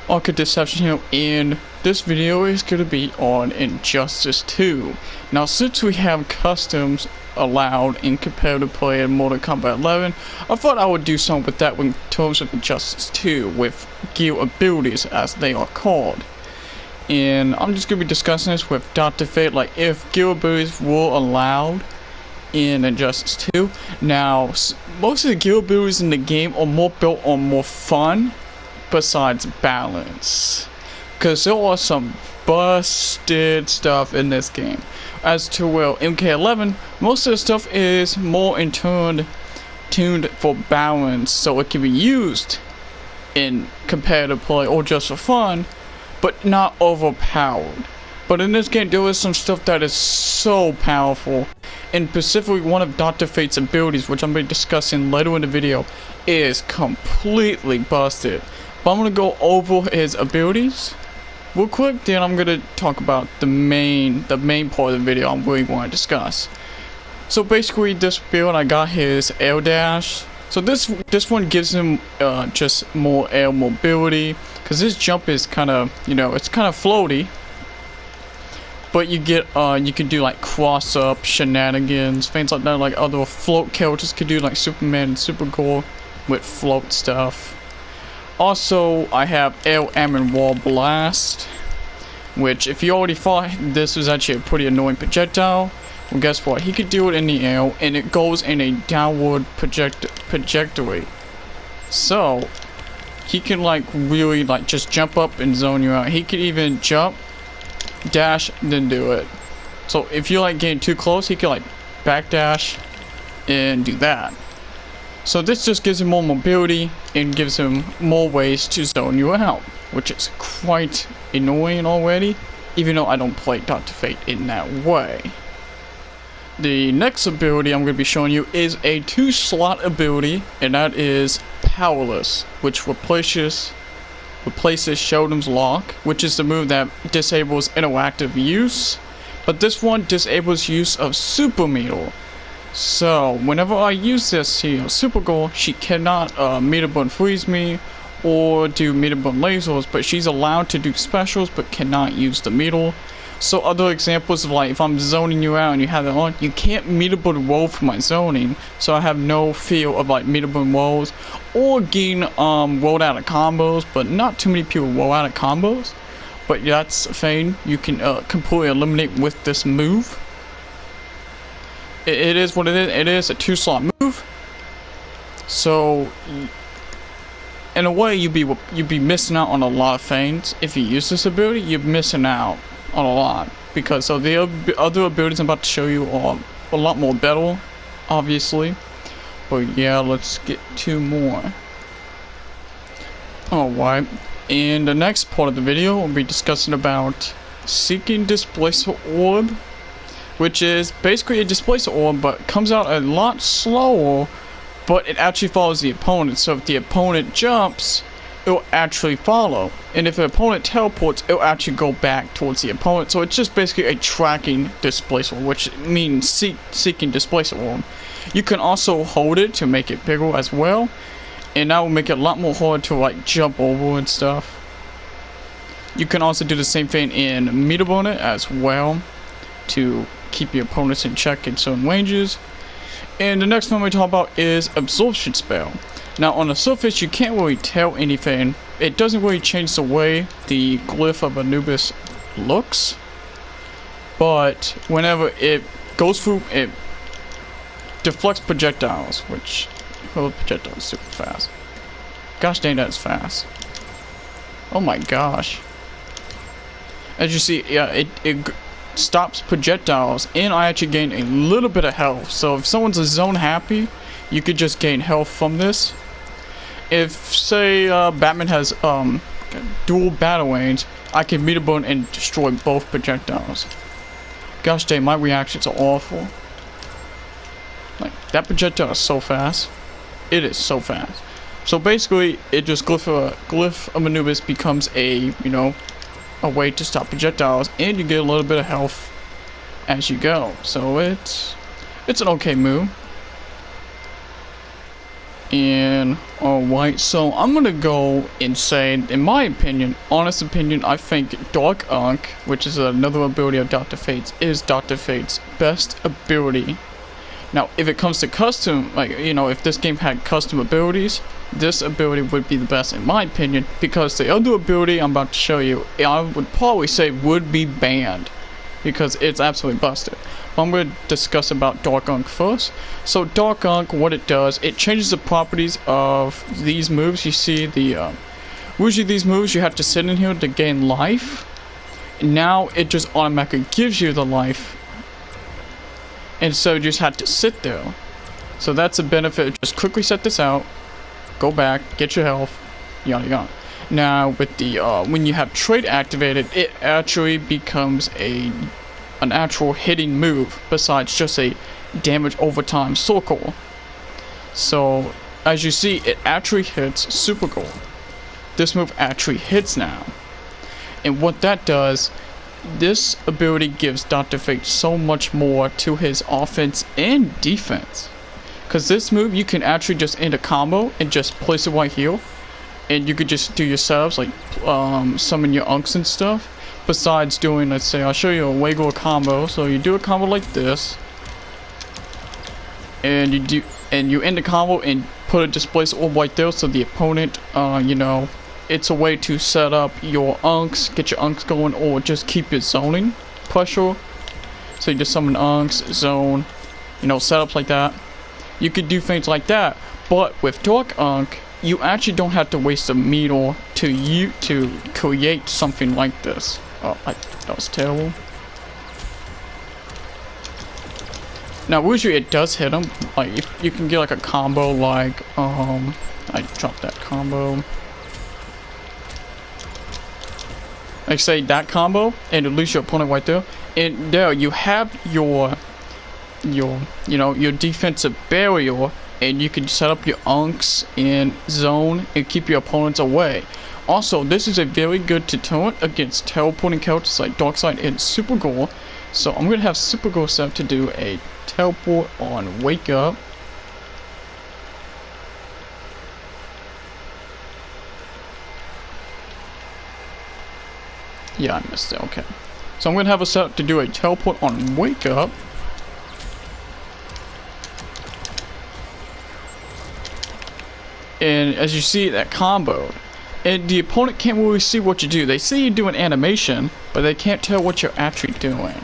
Arca Deception here, and this video is going to be on Injustice 2. Now, since we have customs allowed in competitive play in Mortal Kombat 11, I thought I would do something with that in terms of Injustice 2 with gear abilities, as they are called. And I'm just going to be discussing this with Dr. Fate, like if gear abilities were allowed in Injustice 2. Now, most of the gear abilities in the game are more built on more fun besides balance, because there are some busted stuff in this game. As to MK11, most of the stuff is more in turn tuned for balance, so it can be used in competitive play or just for fun, but not overpowered. But in this game, there is some stuff that is so powerful, and specifically one of Dr. Fate's abilities, which I'm going to be discussing later in the video, is completely busted. But I'm going to go over his abilities real quick, then I'm going to talk about the main part of the video I'm really want to discuss. So basically, this build, I got his air dash. So this one gives him just more air mobility, because his jump is kind of, it's kind of floaty. But you get, you can do like cross-up shenanigans, things like that, like other float characters could do, like Superman and Supergirl with float stuff. Also, I have Air Ammon Wall Blast, which, if you already thought this was actually a pretty annoying projectile, well, guess what? He could do it in the air, and it goes in a downward trajectory. So, he can, like, really, like, just jump up and zone you out. He could even jump, dash, then do it. So, if you're, like, getting too close, he can, like, backdash and do that. So this just gives him more mobility and gives him more ways to zone you out, which is quite annoying already, even though I don't play Dr. Fate in that way. The next ability I'm going to be showing you is a 2-slot ability, and that is Powerless, which replaces Sheldon's Lock, which is the move that disables interactive use, but this one disables use of Super Metal. So, whenever I use this here, Supergirl, she cannot meter burn freeze me or do meter burn lasers, but she's allowed to do specials but cannot use the meter. So other examples of, like, if I'm zoning you out and you have it on, you can't meter burn roll for my zoning, so I have no fear of, like, meter burn rolls or getting rolled out of combos, but not too many people roll out of combos. But that's a thing you can completely eliminate with this move. It is what it is. It is a 2-slot move. So, in a way, you'd be missing out on a lot of things. If you use this ability, you're missing out on a lot, because so the other abilities I'm about to show you are a lot more better, obviously. But yeah, let's get 2 more. Alright, in the next part of the video, we'll be discussing about Seeking Displacer Orb, which is basically a displacer orb, but comes out a lot slower, but it actually follows the opponent. So if the opponent jumps, it'll actually follow, and if the opponent teleports, it'll actually go back towards the opponent. So it's just basically a tracking displacer, which means seeking displacer orb. You can also hold it to make it bigger as well, and that will make it a lot more hard to, like, jump over and stuff. You can also do the same thing in meter burn it as well, to keep your opponents in check in certain ranges. And the next one we talk about is Absorption Spell. Now, on the surface, you can't really tell anything. It doesn't really change the way the Glyph of Anubis looks, but whenever it goes through, it deflects projectiles, which projectiles super fast. Gosh dang, that's fast. Oh my gosh. As you see, yeah, it stops projectiles, and I actually gain a little bit of health. So if someone's a zone happy, you could just gain health from this. If, say, Batman has dual battle range, I can meter burn and destroy both projectiles. Gosh dang, my reactions are awful. Like, that projectile is so fast. It is so fast. So basically, it just Glyph of Anubis becomes a way to stop projectiles, and you get a little bit of health as you go. So it's an okay move. And alright, so I'm gonna go and say, in my opinion, honest opinion, I think Dark Unk, which is another ability of Dr. Fate's, is Dr. Fate's best ability. Now, if it comes to custom, like, you know, if this game had custom abilities, this ability would be the best in my opinion, because the other ability I'm about to show you, I would probably say would be banned, because it's absolutely busted. But I'm going to discuss about Dark Unk first. So Dark Unk, what it does, it changes the properties of these moves. You see the, usually these moves you have to sit in here to gain life. Now it just automatically gives you the life. And so you just had to sit there. So that's a benefit. Just quickly set this out. Go back, get your health, yada yada. Now with the when you have trait activated, it actually becomes an actual hitting move besides just a damage over time circle. So as you see, it actually hits Super Goal. This move actually hits now. And what that does, this ability gives Dr. Fate so much more to his offense and defense. Because this move, you can actually just end a combo and just place it right here. And you could just do your setups, like summon your unks and stuff. Besides doing, let's say, I'll show you a regular combo. So you do a combo like this. And you end the combo and put a displace orb right there so the opponent, you know, it's a way to set up your unks, get your unks going, or just keep your zoning pressure. So you just summon unks, zone, you know, setups like that. You could do things like that, but with Dark Unk, you actually don't have to waste a meter to create something like this. Oh, that was terrible. Now usually it does hit them. Like you can get like a combo like I dropped that combo. Like say that combo and lose your opponent right there. And there you have your defensive barrier, and you can set up your unks in zone and keep your opponents away. Also, this is a very good deterrent against teleporting characters like Darkseid and Supergirl. So I'm gonna have Supergirl set up to do a teleport on Wake Up. Yeah, I missed it, okay. So I'm gonna have a set up to do a teleport on Wake Up. And as you see, that combo, and the opponent can't really see what you do. They see you do an animation, but they can't tell what you're actually doing.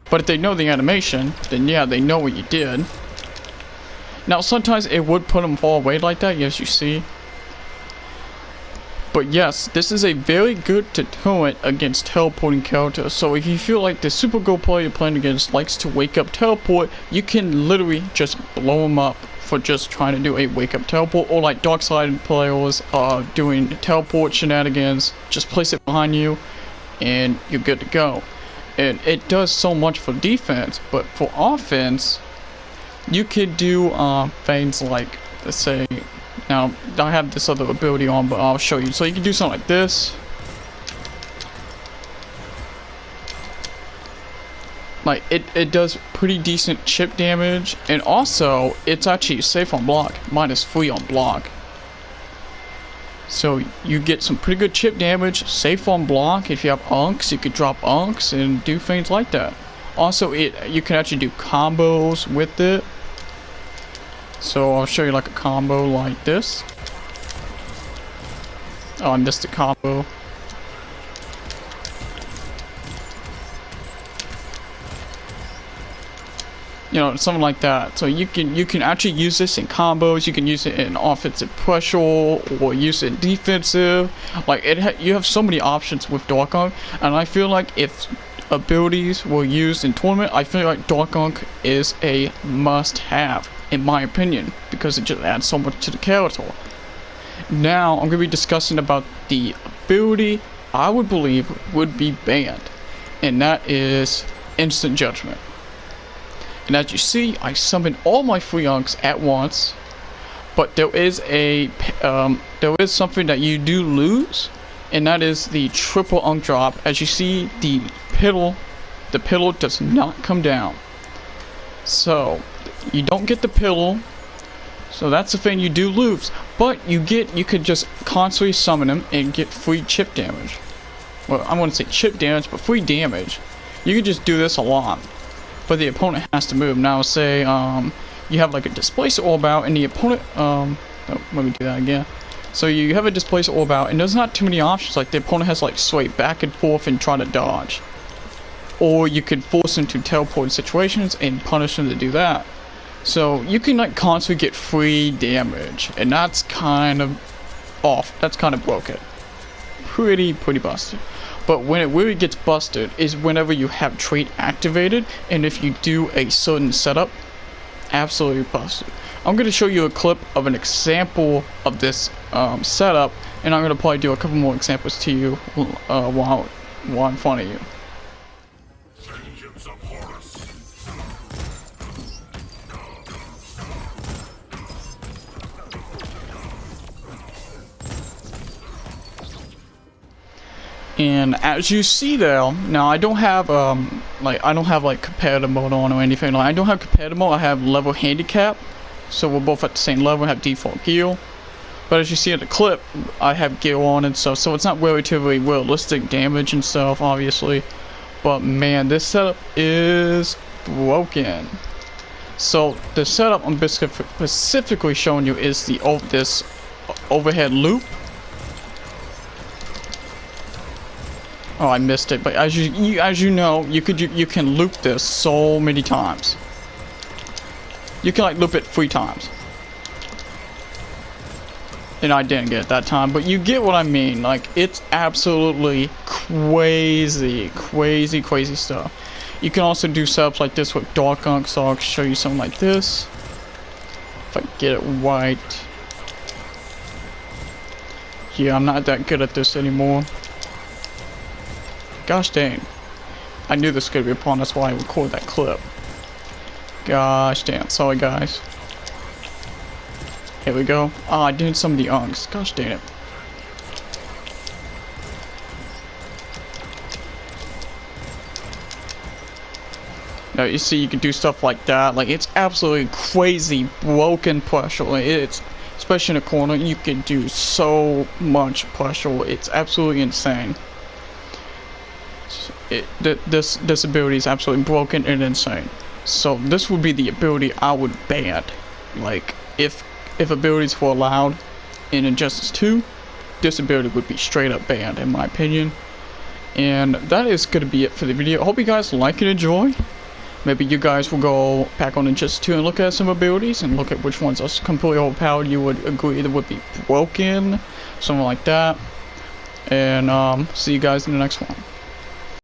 But if they know the animation, then yeah, they know what you did. Now sometimes it would put them far away like that, as you see. But yes, this is a very good deterrent against teleporting characters. So if you feel like the Supergirl player you're playing against likes to wake up teleport, you can literally just blow them up for just trying to do a wake up teleport. Or like Darkseid players are doing teleport shenanigans, just place it behind you and you're good to go. And it does so much for defense, but for offense, you could do things like, let's say, now, I have this other ability on, but I'll show you. So you can do something like this. Like, it does pretty decent chip damage. And also, it's actually safe on block. -3 on block. So you get some pretty good chip damage. Safe on block. If you have unks, you could drop unks and do things like that. Also, you can actually do combos with it. So I'll show you like a combo like this. Oh, I missed the combo. You know, something like that. So you can actually use this in combos. You can use it in offensive pressure or use it in defensive. Like you have so many options with Dark Unk, and I feel like if abilities were used in tournament, I feel like Dark Unk is a must-have, in my opinion, because it just adds so much to the character. Now, I'm going to be discussing about the ability I would believe would be banned, and that is Instant Judgment. And as you see, I summoned all my free unks at once, but there is something that you do lose, and that is the triple unk drop. As you see, the pillar does not come down. So you don't get the pillar, So that's the thing, you do lose, but you could just constantly summon him and get free chip damage. Well, I wouldn't say chip damage, but free damage. You could just do this a lot, but the opponent has to move. Now say you have like a displace orb out and the opponent oh, let me do that again. So you have a displace orb out and there's not too many options. Like the opponent has like sway back and forth and try to dodge, or you could force him to teleport situations and punish him to do that. So you can like constantly get free damage, and that's kind of off. That's kind of broken. Pretty busted. But when it really gets busted is whenever you have trait activated, and if you do a certain setup, absolutely busted. I'm going to show you a clip of an example of this setup, and I'm going to probably do a couple more examples to you while in front of you. And as you see there, now I don't have like competitive mode on or anything. Like I don't have competitive mode. I have level handicap, so we're both at the same level. I have default gear, but as you see in the clip, I have gear on and stuff. So it's not relatively realistic damage and stuff, obviously. But man, this setup is broken. So the setup I'm specifically showing you is this overhead loop. Oh, I missed it. But as you know, you can loop this so many times. You can like loop it 3 times. And I didn't get it that time, but you get what I mean. Like it's absolutely crazy stuff. You can also do setups like this with Dark Unk, so I'll show you something like this. If I get it right. Yeah, I'm not that good at this anymore. Gosh dang. I knew this was going to be a pawn, that's why I recorded that clip. Gosh dang. Sorry guys. Here we go. Ah, I did some of the unks. Gosh dang it. Now you see you can do stuff like that. Like it's absolutely crazy broken pressure. Like, it's especially in a corner, you can do so much pressure. It's absolutely insane. This ability is absolutely broken and insane. So this would be the ability I would ban. Like if abilities were allowed in Injustice 2, this ability would be straight up banned in my opinion. And that is going to be it for the video. I hope you guys like and enjoy. Maybe you guys will go back on Injustice 2 and look at some abilities and look at which ones are completely overpowered. You would agree that would be broken, something like that. And see you guys in the next one.